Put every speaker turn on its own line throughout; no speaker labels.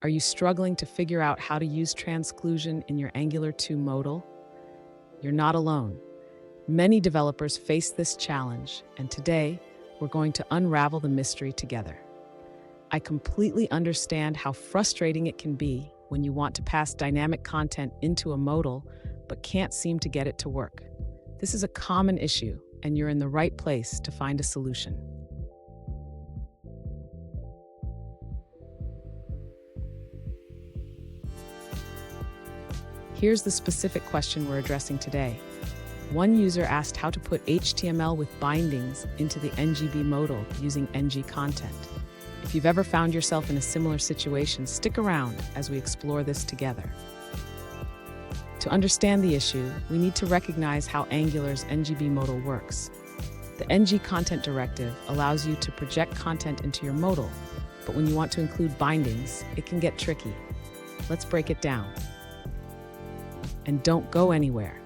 Are you struggling to figure out how to use transclusion in your Angular 2 modal? You're not alone. Many developers face this challenge, and today we're going to unravel the mystery together. I completely understand how frustrating it can be when you want to pass dynamic content into a modal but can't seem to get it to work. This is a common issue, and you're in the right place to find a solution. Here's the specific question we're addressing today. One user asked how to put HTML with bindings into the NgbModal using NgContent. If you've ever found yourself in a similar situation, stick around as we explore this together. To understand the issue, we need to recognize how Angular's NgbModal works. The NgContent directive allows you to project content into your modal, but when you want to include bindings, it can get tricky. Let's break it down. And don't go anywhere.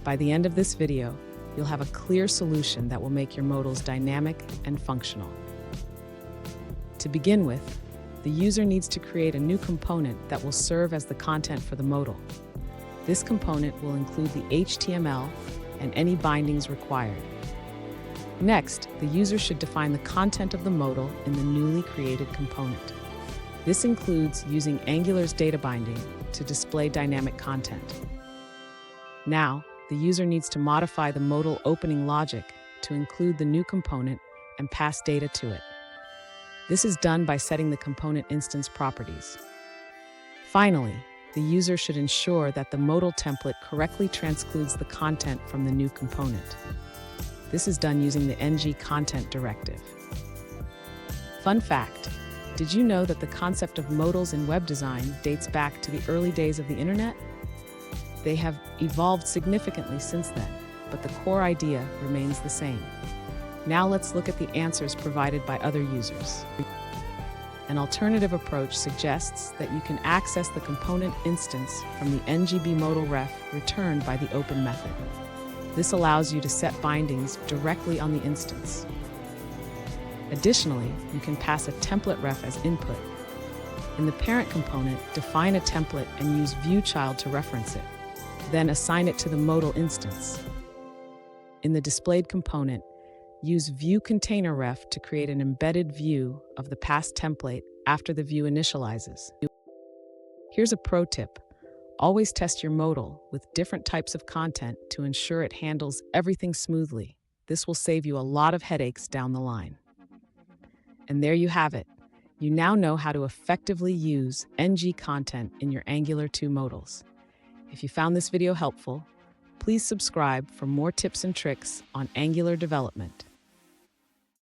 By the end of this video, you'll have a clear solution that will make your modals dynamic and functional. To begin with, the user needs to create a new component that will serve as the content for the modal. This component will include the HTML and any bindings required. Next, the user should define the content of the modal in the newly created component. This includes using Angular's data binding to display dynamic content. Now, the user needs to modify the modal opening logic to include the new component and pass data to it. This is done by setting the component instance properties. Finally, the user should ensure that the modal template correctly transcludes the content from the new component. This is done using the NgContent directive. Fun fact: did you know that the concept of modals in web design dates back to the early days of the internet? They have evolved significantly since then, but the core idea remains the same. Now let's look at the answers provided by other users. An alternative approach suggests that you can access the component instance from the NgbModal ref returned by the open method. This allows you to set bindings directly on the instance. Additionally, you can pass a template ref as input. In the parent component, define a template and use viewChild to reference it. Then assign it to the modal instance. In the displayed component, use viewContainerRef to create an embedded view of the passed template after the view initializes. Here's a pro tip. Always test your modal with different types of content to ensure it handles everything smoothly. This will save you a lot of headaches down the line. And there you have it. You now know how to effectively use NgContent in your Angular 2 modals. If you found this video helpful, please subscribe for more tips and tricks on Angular development.